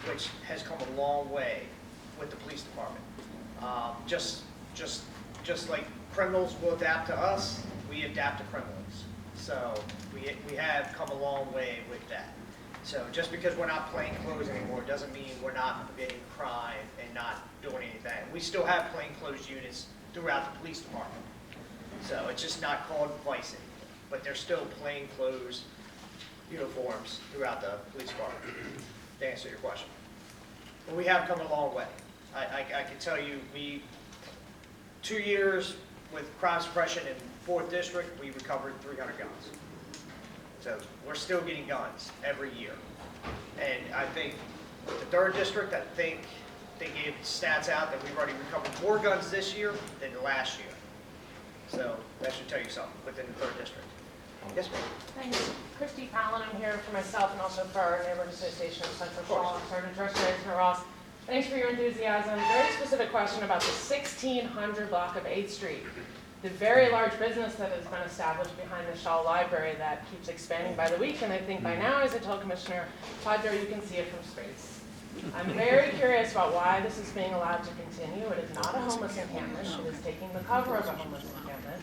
which has come a long way with the police department. Just like criminals will adapt to us, we adapt to criminals. So we have come a long way with that. So just because we're not plainclothes anymore doesn't mean we're not committing crime and not doing anything. We still have plainclothes units throughout the police department. So it's just not called vice anymore, but there's still plainclothes uniforms throughout the police department, to answer your question. But we have come a long way. I can tell you, 2 years with crime suppression in 4th District, we recovered 300 guns. So we're still getting guns every year. And I think with the 3rd District, I think they gave stats out that we've already recovered more guns this year than last year. So that should tell you something within the 3rd District. Yes, ma'am. Thanks. Christy Fallon, I'm here for myself and also for our neighborhood association of Central Shaw, Sergeant Restoration Ross. Thanks for your enthusiasm. Very specific question about the 1600 block of 8th Street. The very large business that has been established behind the Shaw Library that keeps expanding by the week, and I think by now, as I told Commissioner Padre, you can see it from space. I'm very curious about why this is being allowed to continue. It is not a homeless encampment. It is taking the cover of a homeless encampment.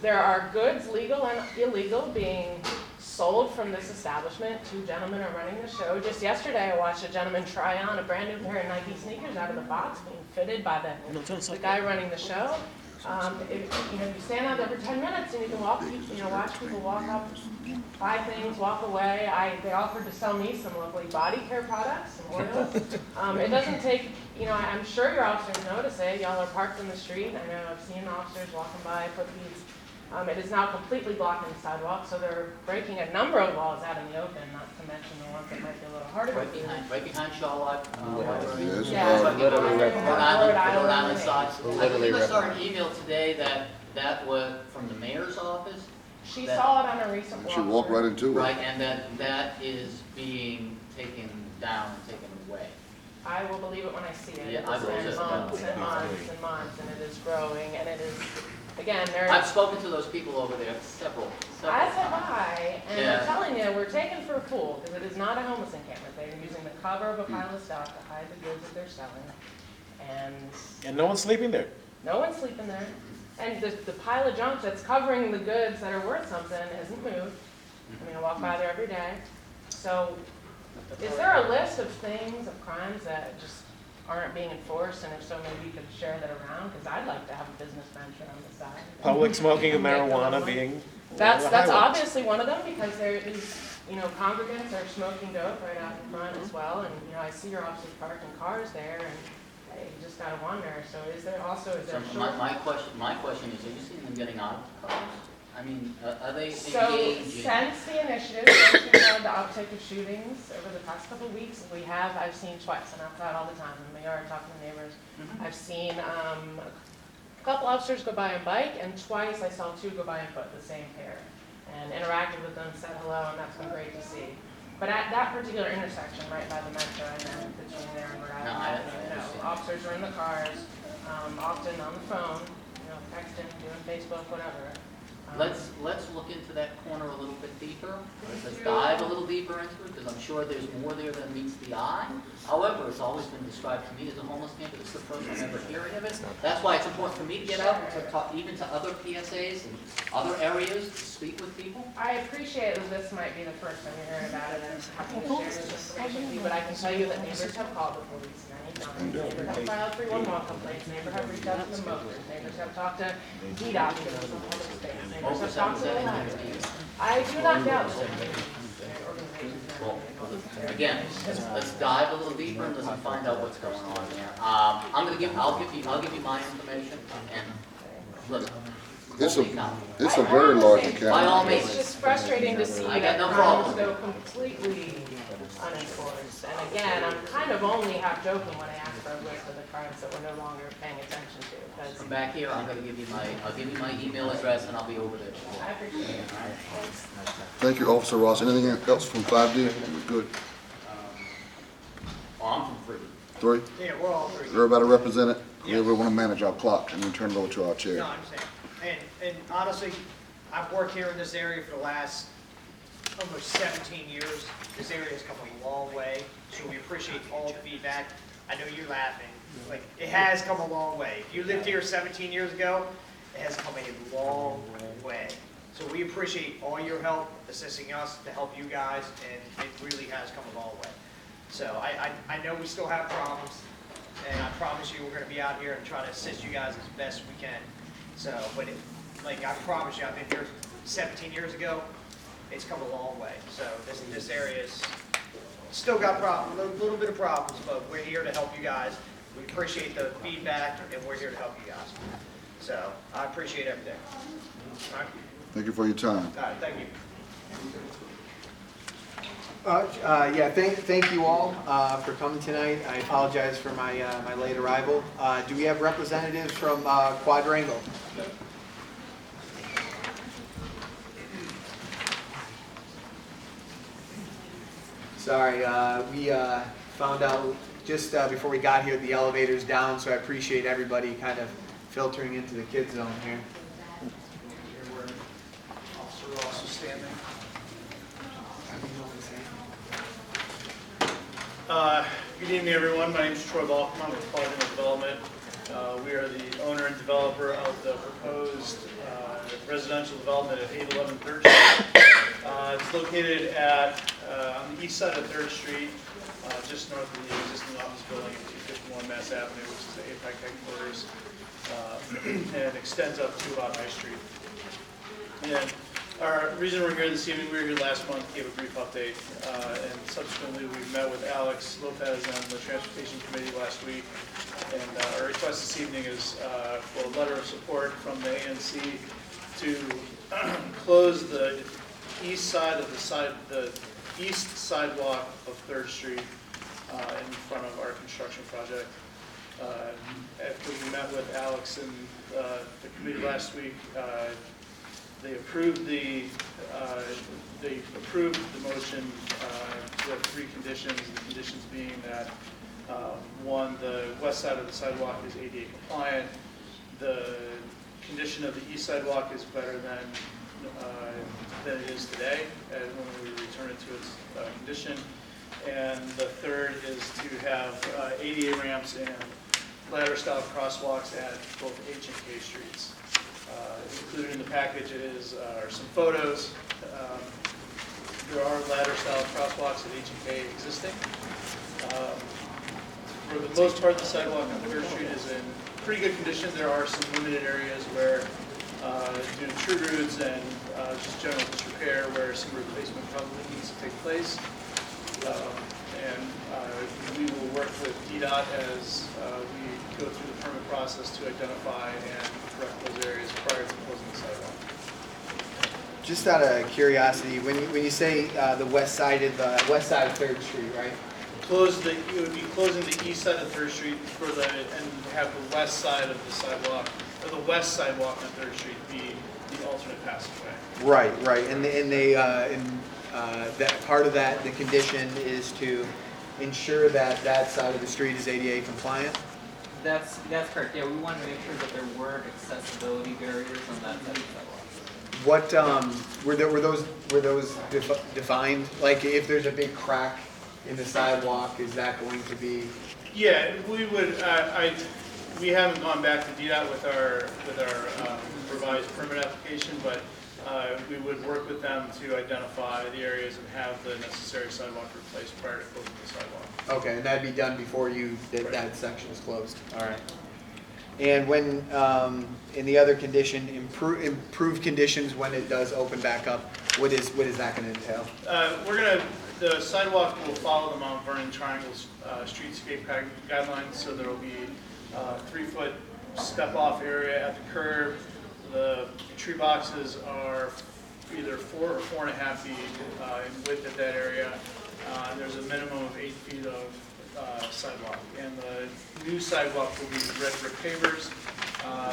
There are goods, legal and illegal, being sold from this establishment. 2 gentlemen are running the show. Just yesterday, I watched a gentleman try on a brand new pair of Nike sneakers out of the box, being fitted by the guy running the show. You stand out there for 10 minutes and you can watch people walk up, buy things, walk away. They offered to sell me some lovely body care products, some oils. It doesn't take, I'm sure your officers notice it. Y'all are parked in the street. I know I've seen officers walking by, foot feeds. It is now completely blocking the sidewalk, so they're breaking a number of laws out in the open, not to mention the ones that might be a little harder to do. Right behind Shaw Library. Yes. Rhode Island side. I Literally believe I saw an email today that was from the mayor's office. She saw it on a recent walk. She walked right into it. Right, and that is being taken down and taken away. I will believe it when I see it. Yeah, I It's will been just- months and months and months, and it is growing, and it is, again, I've spoken to those people over there several As have times. I, and Yeah. I'm telling you, we're taken for a fool, because it is not a homeless encampment. They're using the cover of a pile of stock to hide the goods that they're selling, and no one's sleeping there. no one's sleeping there. And the pile of junk that's covering the goods that are worth something hasn't moved. I mean, I walk by there every day. So, is there a list of things, of crimes that just aren't being enforced, and if so, maybe you could share that around, because I'd like to have a business venture on the side. Public smoking of Make a little marijuana money. being. That's highlights. obviously one of them, because these, congregants are smoking dope right out in front as well, and, I see your officers parking cars there, and you just gotta wonder, so is there So short? my question is, are you seeing them getting out of the cars? I mean, are they So, engaging? since the initiative, since we had the uptick of shootings over the past couple of weeks, I've seen twice, and I'm outside all the time, in my yard, talking to neighbors. Mhm. I've seen, a couple officers go by on bike, and twice I saw 2 go by on foot, the same pair, and interacted with them, said hello, and that's been great to see. But at that particular intersection, right by the metro, and then between there and Rhode No, Island, I understand. officers are in the cars, often on the phone, texting, doing Facebook, whatever. Let's look into that corner a little bit deeper. Let's dive a little deeper into it, because I'm sure there's more there than meets the eye. However, it's always been described to me as a homeless camp, but it's the first time ever hearing of it. That's why it's important for me to get out, to talk even to other PSAs and other areas, to speak with people. I appreciate that this might be the first time you're hearing about it and happy to share this information with you, but I can tell you that neighbors have called the police many times. Neighbors have filed 311 complaints, neighbors have reached out to the motors, neighbors have talked to DDOT, neighbors have talked to the library. I do not doubt that Well, again, let's dive a little deeper and let's find out what's going on there. I'll give you my information and look. It's hold me accountable. It's a very large By all account. means. It's just frustrating to see I got that no crimes problem. go completely unenforced. And again, I'm kind of only half joking when I ask for a list of the crimes that we're no longer paying attention to, because Come back here, I'll give you my email address and I'll be over there. I appreciate it. Thanks. Thank you, Officer Ross. Anything else from 5D? Good. Oh, I'm from Free. 3? Yeah, we're all three. Everybody represented? We want to manage our clock and then turn it over to our chair. No, I understand. And honestly, I've worked here in this area for the last almost 17 years. This area has come a long way, so we appreciate all the feedback. I know you're laughing. Like, it has come a long way. If you lived here 17 years ago, it has come a long way. So we appreciate all your help, assisting us to help you guys, and it really has come a long way. So I know we still have problems, and I promise you we're going to be out here and try to assist you guys as best we can. So, but like I promise you, I've been here 17 years ago. It's come a long way. So this area is still got problems, a little bit of problems, but we're here to help you guys. We appreciate the feedback, and we're here to help you guys. So I appreciate everything. All right. Thank you for your time. All right. Thank you. Yeah, thank you all for coming tonight. I apologize for my my late arrival. Do we have representatives from Quadrangle? Sorry, we found out just before we got here the elevator's down, so I appreciate everybody kind of filtering into the kids zone here. Here where Officer Ross is standing. Good evening, everyone. My name is Troy Balkman with Quadrangle Development. We are the owner and developer of the proposed residential development at 811 3rd Street. It's located on the east side of 3rd Street, just north of the existing office building at 251 Mass Avenue, which is the APAC headquarters, and extends up to about High Street. And our reason we're here this evening, we were here last month, gave a brief update, and subsequently we met with Alex Lopez and the Transportation Committee last week. And our request this evening is for a letter of support from the ANC to close the east side of the east sidewalk of 3rd Street in front of our construction project. After we met with Alex and the committee last week, they approved the motion with 3 conditions. The conditions being that one, the west side of the sidewalk is ADA compliant. The condition of the east sidewalk is better than it is today, and when we return it to its condition. And the third is to have ADA ramps and ladder-style crosswalks at both H and K streets. Included in the package are some photos. There are ladder-style crosswalks at H and K existing. For the most part, the sidewalk on 3rd Street is in pretty good condition. There are some limited areas where, due to tree roots and just general disrepair, where some replacement probably needs to take place. We will work with DDOT as we go through the permit process to identify and correct those areas prior to closing the sidewalk. Just out of curiosity, when you say the west side of 3rd Street, right? It would be closing the east side of 3rd Street and have the west side of the sidewalk, or the west sidewalk on 3rd Street be the alternate passageway. Right, and that part of that, the condition is to ensure that that side of the street is ADA compliant? That's correct. Yeah, we wanted to make sure that there weren't accessibility barriers on that side of the sidewalk. What were those defined? Like if there's a big crack in the sidewalk, is that going to be? Yeah, we would. We haven't gone back to DDOT with our revised permit application, but we would work with them to identify the areas and have the necessary sidewalk replaced prior to closing the sidewalk. Okay, and that'd be done before that section is closed. All right. And when in the other condition, improved conditions when it does open back up, what is that going to entail? The sidewalk will follow the Mount Vernon Triangle's streetscape guidelines, so there will be 3-foot step-off area at the curb. The tree boxes are either 4 or 4.5 feet in width at that area. There's a minimum of 8 feet of sidewalk, and the new sidewalk will be red brick pavers.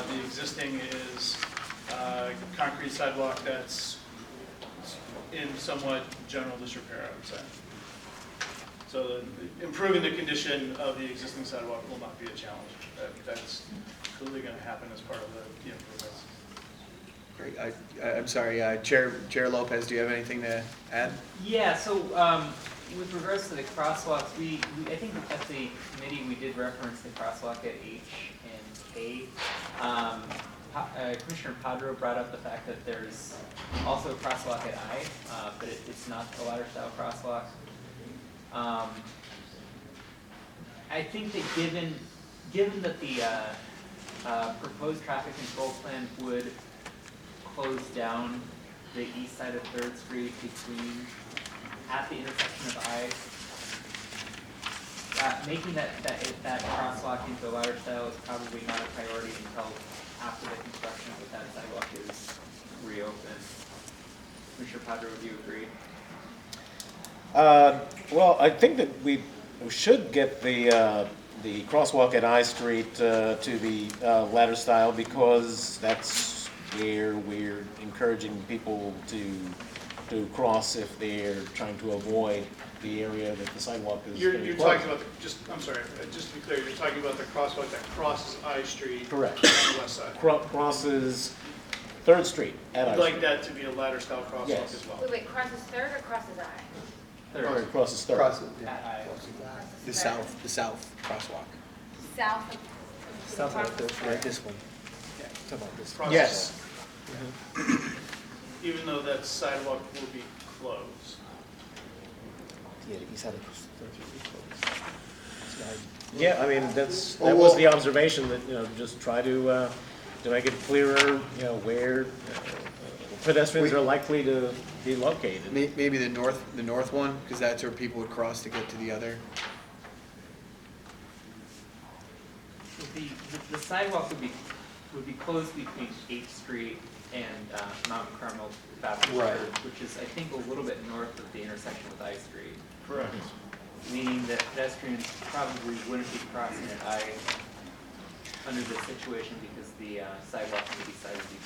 The existing is concrete sidewalk that's in somewhat general disrepair, I would say. So improving the condition of the existing sidewalk will not be a challenge. That's clearly going to happen as part of the improvements. Great. I'm sorry, Chair Lopez, do you have anything to add? Yeah, so, with regards to the crosswalks, I think at the committee, we did reference the crosswalk at H and K. Commissioner Padro brought up the fact that there's also a crosswalk at I, but it's not a ladder style crosswalk. I think that given that the proposed traffic control plan would close down the east side of 3rd Street at the intersection of I, making that crosswalk into a ladder style is probably not a priority until after the construction of that sidewalk is reopened. Commissioner Padre, would you agree? Well, I think that we should get the crosswalk at I Street to be ladder style, because that's where we're encouraging people to cross if they're trying to avoid the area that the sidewalk is. You're gonna be talking closed. about, I'm sorry, just to be clear, you're talking about the crosswalk that crosses I Street. Correct. On the west side. Crosses 3rd Street at I You'd Street. like that to be a ladder style crosswalk Yes. as well? Wait, crosses 3rd or crosses I? Or crosses 3rd. Cross, At I. the south crosswalk. South of. South of crosses the, right, 3rd. this one. Yeah, talking about this. Crosses- Yes. Even though that sidewalk will be closed. Yeah, the east side of 3rd Street. Yeah, I mean, that was the observation, that, just try to make it clearer, where pedestrians are likely to be located. Maybe the north one, because that's where people would cross to get to the other. The sidewalk would be closed between 8th Street and Mountain Carmel Baptist Right. Church, which is, I think, a little bit north of the intersection with I Street. Correct. Meaning that pedestrians probably wouldn't be crossing at I under this situation, because the sidewalk on the east side would be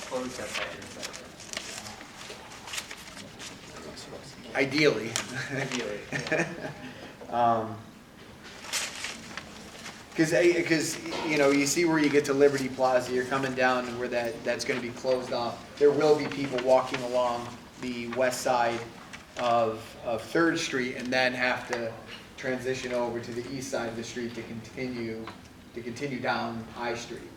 closed at that intersection. Ideally. Ideally. Because you see where you get to Liberty Plaza, you're coming down and where that's going to be closed off. There will be people walking along the west side of 3rd Street and then have to transition over to the east side of the street to continue down I Street.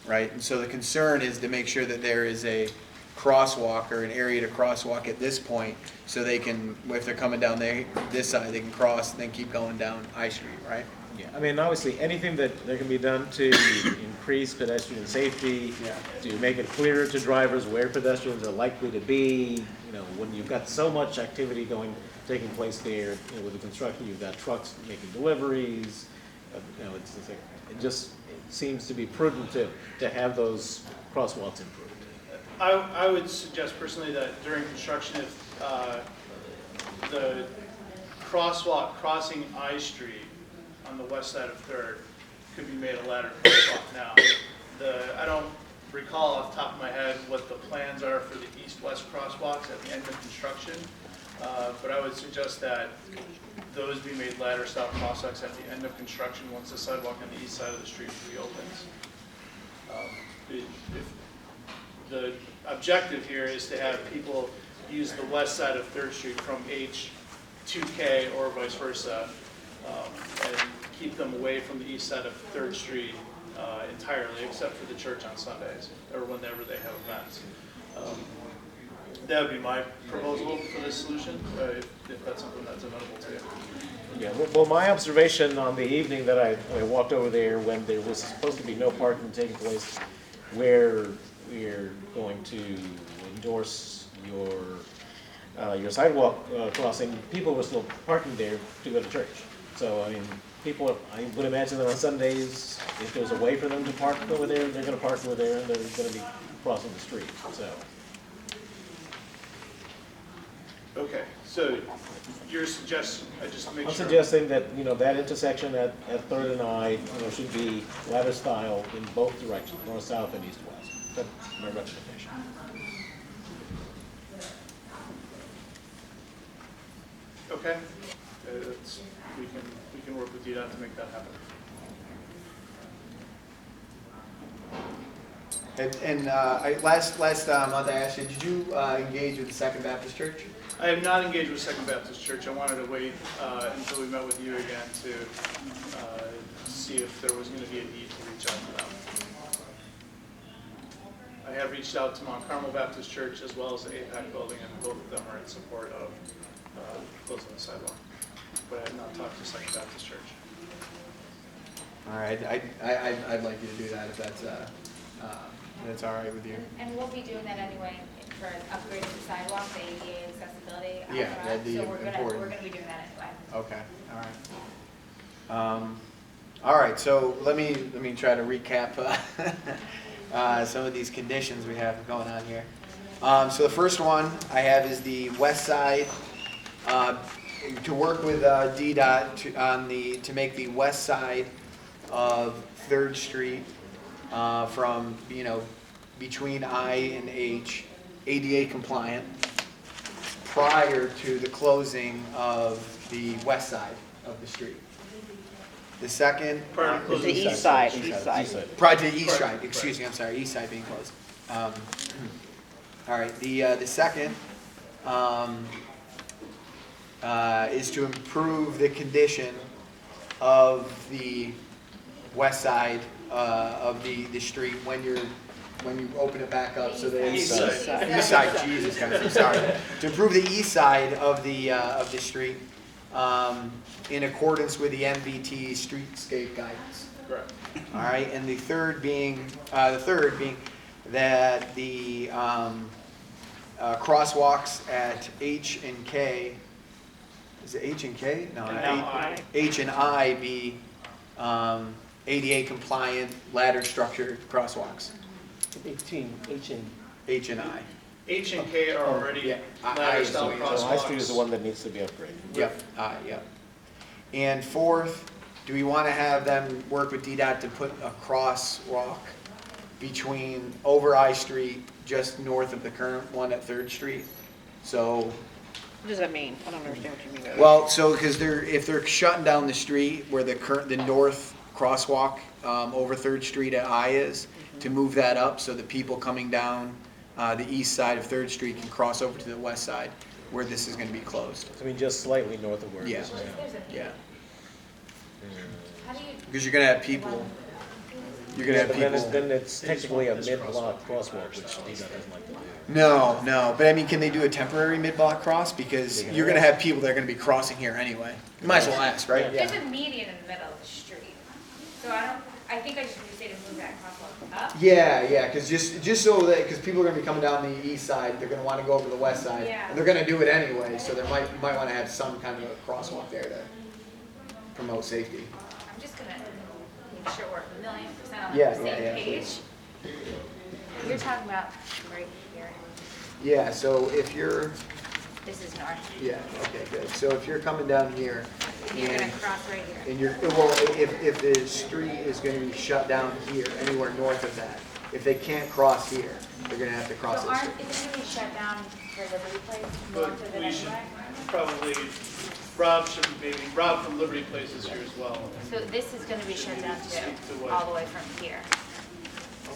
Right? And so the concern is to make sure that there is a crosswalk or an area to crosswalk at this point, so they can, if they're coming down this side, they can cross and then keep going down I Street, right? Yeah, I mean, obviously, anything that can be done to increase pedestrian safety, Yeah. to make it clearer to drivers where pedestrians are likely to be, when you've got so much activity taking place there, with the construction, you've got trucks making deliveries, it just seems to be prudent to have those crosswalks improved. I would suggest personally that during construction, if the crosswalk crossing I Street on the west side of 3rd could be made a ladder crosswalk now. I don't recall off the top of my head what the plans are for the east-west crosswalks at the end of construction, but I would suggest that those be made ladder-style crosswalks at the end of construction once the sidewalk on the east side of the street reopens. If the objective here is to have people use the west side of 3rd Street from H to K or vice versa, and keep them away from the east side of 3rd Street entirely, except for the church on Sundays or whenever they have events. That would be my proposal for this solution, if that's something that's amenable to you. Yeah, well, my observation on the evening that I walked over there, when there was supposed to be no parking taking place, where we're going to endorse your sidewalk crossing, people were still parking there to go to church. So, I mean, I would imagine that on Sundays, if there's a way for them to park over there, they're gonna park over there, and they're gonna be crossing the street, so. Okay, so your suggestion, just to make I'm sure. suggesting that, that intersection at 3rd and I, should be ladder style in both directions, north, south, and east, west. That's my recommendation. Okay, we can work with you to make that happen. Last month I asked you, did you engage with the Second Baptist Church? I have not engaged with Second Baptist Church. I wanted to wait until we met with you again to see if there was going to be a need to reach out to them. I have reached out to Mount Carmel Baptist Church as well as the APAC building, and both of them are in support of closing the sidewalk. But I have not talked to Second Baptist Church. All right, I'd like you to do that if that's all right with you. And we'll be doing that anyway for upgrading the sidewalk, the ADA accessibility. Yeah, that'd be So we're important. gonna be doing that anyway. Okay, all right, so let me try to recap some of these conditions we have going on here. So the first one I have is the west side, to work with DDOT to make the west side of 3rd Street from, between I and H, ADA compliant prior to the closing of the west side of the street. The second, Prior to closing The east side, prior to the east side, excuse me, I'm sorry, east side being closed. All right, the second is to improve the condition of the west side of the street when you open it back up, so that East side. East side, Jesus guys, I'm sorry. To improve the east side of the street in accordance with the MBT streetscape guidance. Correct. All right, and the third being that the crosswalks at H and K, is it H and K? No, And now I. H and I be ADA compliant ladder structured crosswalks. 18, H and, H and I. H and K are already Yeah, I ladder is style the way- so High Street is the crosswalks. one that needs to be upgraded. Yep, yep. And fourth, do we want to have them work with DDOT to put a crosswalk between over I Street, just north of the current one at 3rd Street? So, What does that mean? I don't understand what you mean by that. well, so because if they're shutting down the street where the north crosswalk over 3rd Street at I is, to move that up so that people coming down the east side of 3rd Street can cross over to the west side where this is going to be closed. I mean, just slightly north of where it Yeah. is now. There's a, Yeah, how do you? because you're going to have people. You're going to have But then it's, people. then it's technically a mid-block crosswalk, which DDOT doesn't like to do. No, but I mean, can they do a temporary mid-block cross? Because you're gonna have people that are gonna be crossing here anyway. You might as well ask, right? There's a median in the middle of the street. So I think I just need to say to move that crosswalk up. Yeah, because just so that, because people are gonna be coming down the east side, they're gonna wanna go over to the west side. Yeah. And they're gonna do it anyway, so you might wanna have some kind of a crosswalk there to promote safety. I'm just gonna make sure we're 1,000,000% on Yeah, the same yeah, page. please. You're talking about right here. Yeah, so if you're, This is north. yeah, okay, good. So if you're coming down here You're gonna and, cross right here. and you're, well, if the street is gonna be shut down here, anywhere north of that, if they can't cross here, they're gonna have to cross So this. aren't, isn't it gonna be shut down for Liberty Place But north of it we should anyway? probably, Rob from Liberty Place is here as well. So this is gonna be shut down Speak to too, what- all the way from here.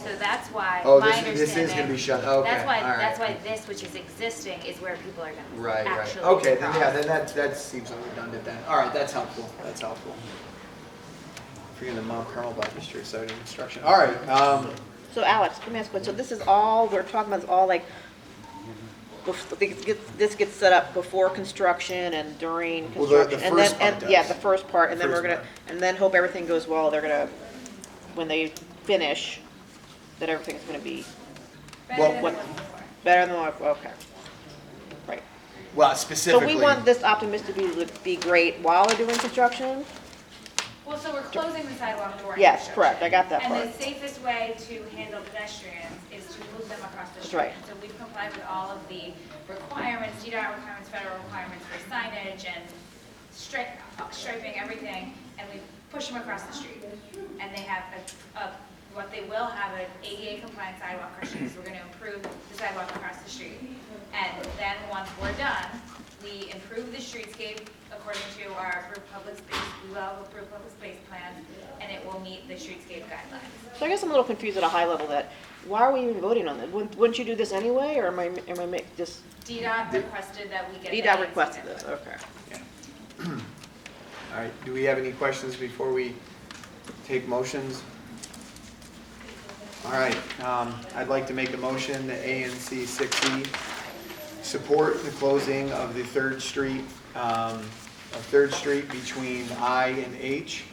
So that's why, Oh, my this is gonna be understanding, shut, okay, that's why, all right. that's why this, which is existing, is where people are gonna Right, right. actually Okay, then, yeah, cross. then that seems like redundant then. All right, that's helpful, that's helpful. Forgetting the Mount Carmel Baptist Church site of instruction. All right, So Alex, let me ask you, so this is all, we're talking about is all like, this gets set up before construction and during Well, the construction? and first then part and Yeah, does. the first part, and then we're First gonna, part. and then hope everything goes well, they're gonna, when they finish, that everything's gonna be Better Well, than what- it was before. better than what, okay. Right. well, So specifically. we want this Optimist to be great while they're doing construction? Well, so we're closing the sidewalk during Yes, construction. correct, I got that part. And the safest way to handle pedestrians is to move them across the That's street. right. So we've complied with all of the requirements, DDOT requirements, federal requirements for signage and striping, everything, and we push them across the street. And they have what they will have an ADA compliant sidewalk crossing, so we're gonna improve the sidewalk across the street. And then once we're done, we improve the streetscape according to our approved public space, we will have approved public space plans, and it will will meet the streetscape guidelines. So I guess I'm a little confused at a high level that, why are we even voting on that? Wouldn't you do this anyway, or am I just, DDOT requested that we get the DDOT ANC requested input. this, okay. Yeah. All right, do we have any questions before we take motions? All right, I'd like to make a motion that ANC 6E support the closing of the Third Street between I and H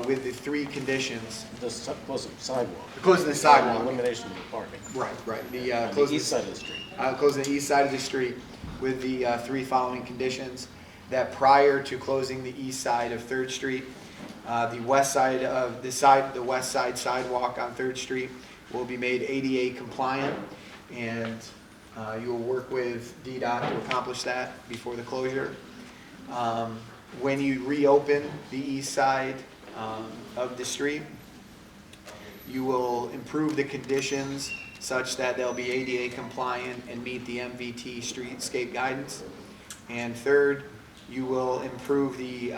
with the 3 conditions. Close the sidewalk. Closing the And sidewalk. elimination of the parking. Right. On the Closing east side of the street. closing the east side of the street with the 3 following conditions. That prior to closing the east side of Third Street, the west side sidewalk on Third Street will be made ADA compliant, and you will work with DDOT to accomplish that before the closure. When you reopen the east side of the street, you will improve the conditions such that they'll be ADA compliant and meet the MVT streetscape guidance. And third, you will improve the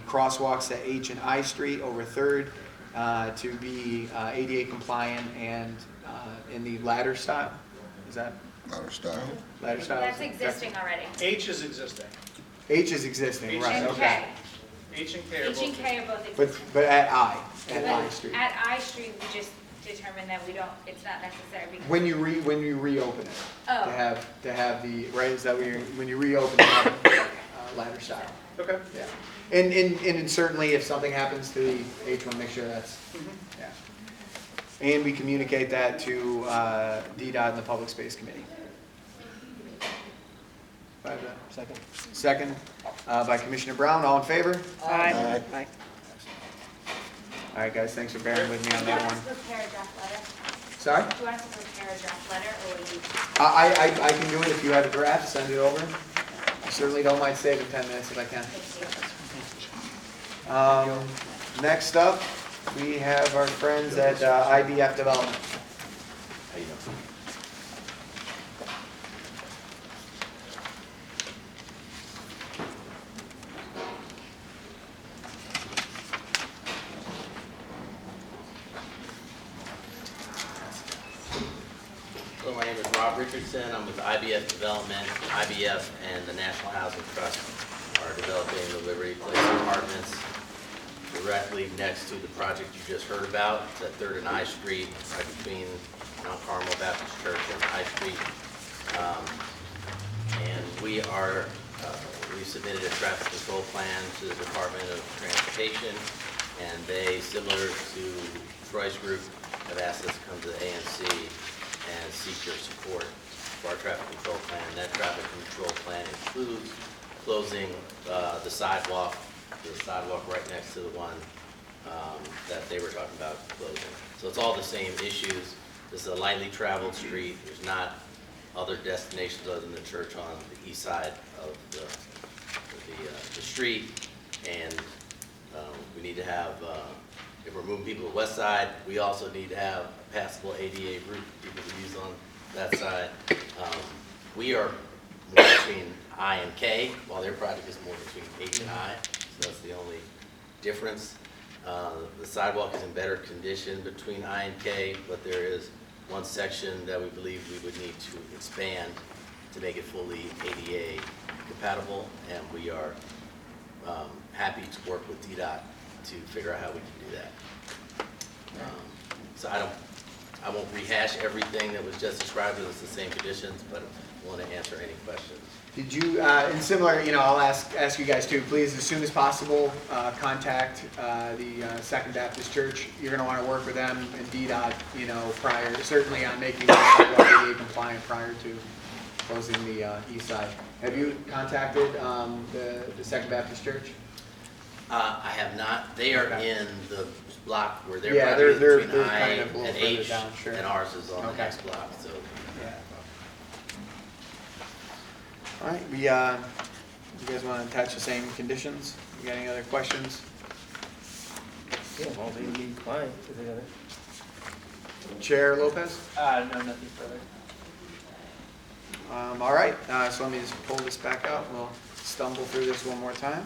crosswalks at H and I Street over Third to be ADA compliant and in the ladder style. Is that Ladder style. ladder style? That's existing already. H is existing. H is existing, H right, And okay. K. H and K are H and both. K are both But, existing. but at I But Street. At I Street, we just determined that we don't, it's not necessary because. When you reopen it, Oh. to have the, right, is that when you reopen it, ladder style? Okay. Yeah. And certainly if something happens to the H one, make sure that's, yeah. And we communicate that to DDOT and the Public Space Committee. Do I have that? Second. Second, by Commissioner Brown, all in favor? Aye. All right, guys, thanks for bearing with me on Do you that want one. us to prepare a draft letter? Sorry? Do you want us to prepare a draft letter or will you? I can do it if you have a draft, send it over. I certainly don't mind saving 10 minutes if I can. Next up, we have our friends at IBF Development. How you doing? Hello, my name is Rob Richardson. I'm with IBF Development. IBF and the National Housing Trust are developing the Liberty Place Apartments directly next to the project you just heard about. It's at 3rd and I Street, right between Mount Carmel Baptist Church and I Street. And we submitted a traffic control plan to the Department of Transportation, and they, similar to Troy's group, have asked us to come to the ANC and seek your support for our traffic control plan. That traffic control plan includes closing the sidewalk right next to the one that they were talking about closing. So it's all the same issues. This is a lightly traveled street. There's not other destinations other than the church on the east side of the street. And we need to have, if we're moving people to the west side, we also need to have a passable ADA route for people to use on that side. We are more between I and K, while their project is more between H and I. So that's the only difference. The sidewalk is in better condition between I and K, but there is one section that we believe we would need to expand to make it fully ADA compatible, and we are happy to work with DDOT to figure out how we can do that. So I won't rehash everything that was just described, it's the same conditions, but I want to answer any questions. Did you, and similar, I'll ask you guys too, please, as soon as possible, contact the Second Baptist Church. You're going to want to work with them and DDOT, prior, certainly on making the sidewalk ADA compliant prior to closing the east side. Have you contacted the Second Baptist Church? I have not. They are Okay. in the block where their Yeah, property is they're between I kind of a little and further H, down, sure. and ours is on the Okay. next block, so. Yeah. All right, you guys want to attach the same conditions? You got any other questions? Yeah, well, they need fine. Chair Lopez? No, nothing further. All right, so let me just pull this back out. We'll stumble through this one more time.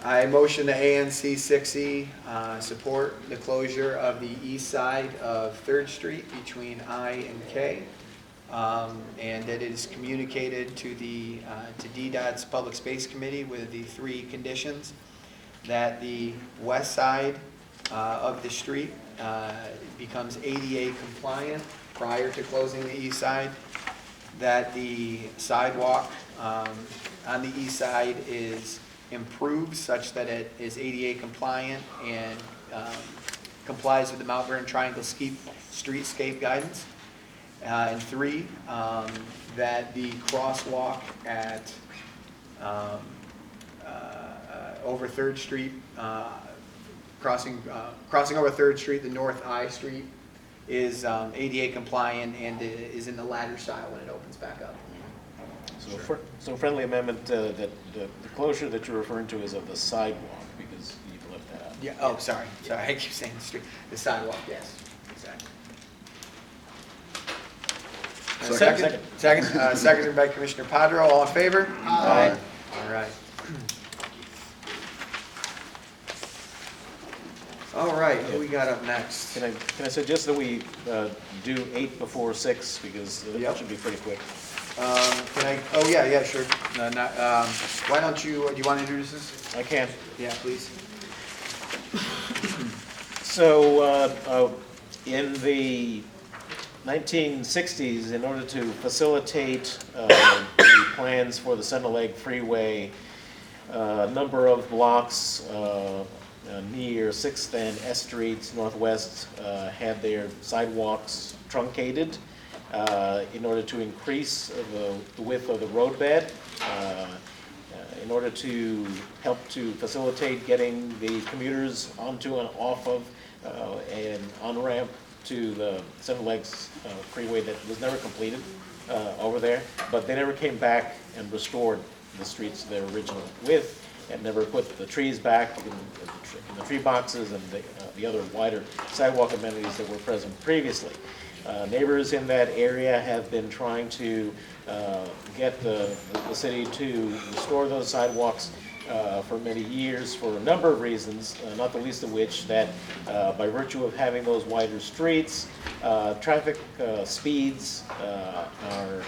I motion the ANC 6E support the closure of the east side of Third Street between I and K. And that it is communicated to the, to DDOT's Public Space Committee with the 3 conditions. That the west side of the street becomes ADA compliant prior to closing the east side. That the sidewalk on the east side is improved such that it is ADA compliant and complies with the Mount Vernon Triangle streetscape guidance. And 3, that the crosswalk at over Third Street, crossing over Third Street, the North I Street, is ADA compliant and is in the ladder style when it opens back up. So friendly amendment, that the closure that you're referring to is of the sidewalk, because you've left that out. Yeah, oh, sorry, I keep saying the street, the sidewalk, yes, exactly. Seconded by Commissioner Padro, all in favor? Aye. All right. All right, who we got up next? Can I suggest that we do 8 before 6, because Yep. that should be pretty quick. Can I, oh, yeah, sure. No, not, why don't you, do you want to introduce this? I can. Yeah, please. So, in the 1960s, in order to facilitate the plans for the Center Lake Freeway, a number of blocks near 6th and S Streets Northwest had their sidewalks truncated in order to increase the width of the roadbed, in order to help to facilitate getting the commuters onto and off of an on-ramp to the Center Lakes Freeway that was never completed over there, but they never came back and restored the streets to their original width and never put the trees back in the tree boxes and the other wider sidewalk amenities that were present previously. Neighbors in that area have been trying to get the city to restore those sidewalks for many years for a number of reasons, not the least of which that by virtue of having those wider streets, traffic speeds are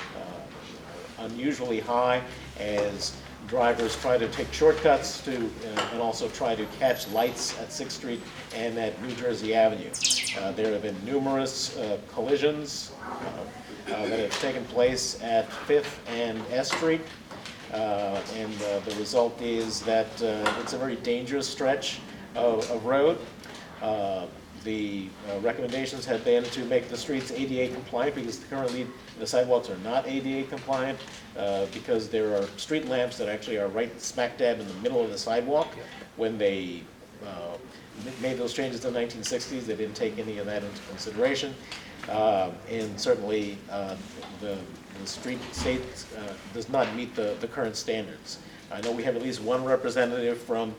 unusually high as drivers try to take shortcuts to and also try to catch lights at 6th Street and at New Jersey Avenue. There have been numerous collisions that have taken place at 5th and S Street. And the result is that it's a very dangerous stretch of road. The recommendations have been to make the streets ADA compliant because currently the sidewalks are not ADA compliant because there are street lamps that actually are right smack dab in the middle of the sidewalk. When they made those changes in the 1960s, they didn't take any of that into consideration. And certainly the street state does not meet the current standards. I know we have at least one representative from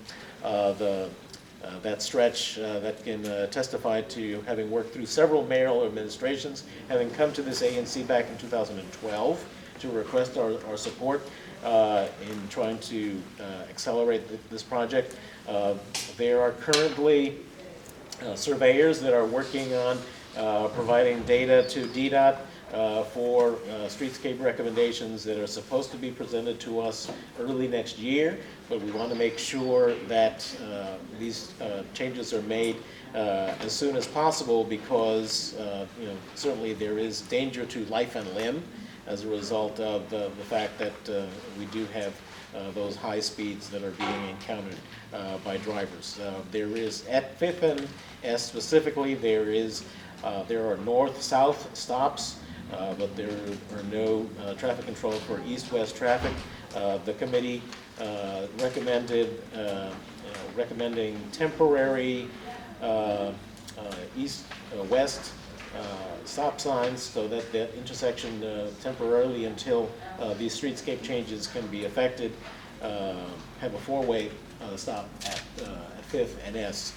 that stretch that can testify to having worked through several mayoral administrations, having come to this ANC back in 2012 to request our support in trying to accelerate this project. There are currently surveyors that are working on providing data to DDOT for streetscape recommendations that are supposed to be presented to us early next year, but we want to make sure that these changes are made as soon as possible because certainly there is danger to life and limb as a result of the fact that we do have those high speeds that are being encountered by drivers. There is at 5th and S specifically, there are north-south stops, but there are no traffic control for east-west traffic. The committee recommending temporary east-west stop signs so that that intersection temporarily until these streetscape changes can be effected, have a four-way stop at 5th and S,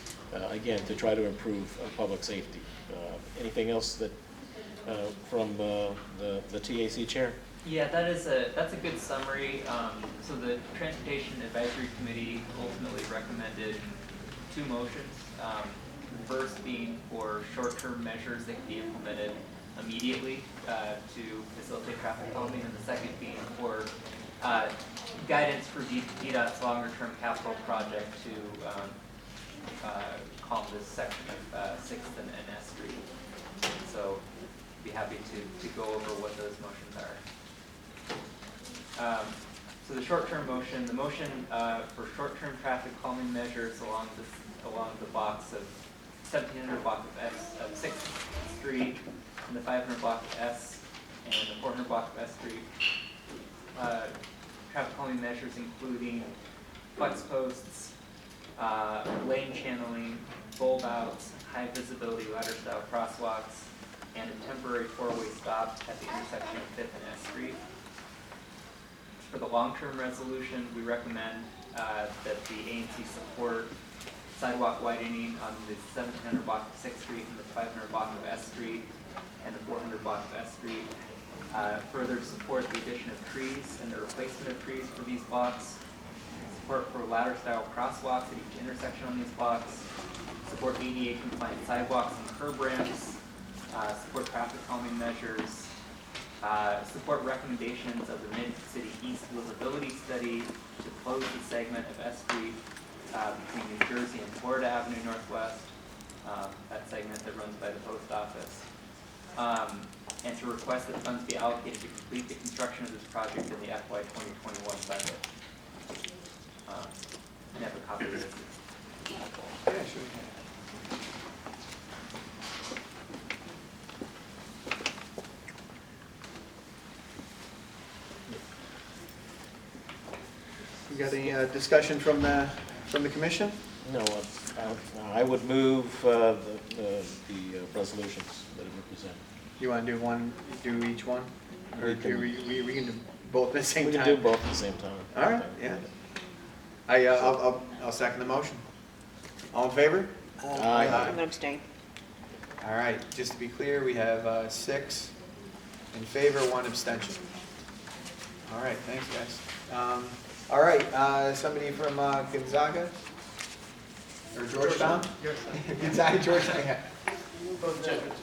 again, to try to improve public safety. Anything else that from the TAC chair? Yeah, that's a good summary. so the Transportation Advisory Committee ultimately recommended two motions. The first being for short-term measures that can be implemented immediately to facilitate traffic calming, and the second being for guidance for DDOT's longer-term capital project to calm this section of 6th and S Street. So be happy to go over what those motions are. So the short-term motion, the motion for short-term traffic calming measures along the box of 1700 block of 6th Street and the 500 block of S and the 400 block of S Street. Traffic calming measures including flex posts, lane channeling, bulb outs, high visibility ladder style crosswalks, and a temporary four-way stop at the intersection of 5th and S Street. For the long-term resolution, we recommend that the ANC support sidewalk widening on the 1700 block of 6th Street and the 500 block of S Street and the 400 block of S Street. Further support the addition of trees and the replacement of trees for these blocks. Support for ladder style crosswalks at each intersection on these blocks. Support ADA compliant sidewalks and curb ramps. Support traffic calming measures. Support recommendations of the Mid-City East livability study to close the segment of S Street between New Jersey and Florida Avenue Northwest, that segment that runs by the post office. And to request that funds be allocated to complete the construction of this project in the FY 2021 budget. And have a copy of this. Yeah, sure. You got any discussion from the commission? No, I would move the resolutions that are presented. You want to do each one? Or We can- we can do both at the same We time? can do both at the same time. All right, yeah. I'll second the motion. All in favor? Aye. I'm gonna abstain. All right, just to be clear, we have 6 in favor, 1 abstention. All right, thanks, guys. All right, somebody from Gonzaga? Or Georgetown? Gonzaga, Georgetown, yeah. Both judgments.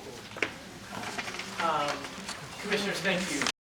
Commissioners, thank you.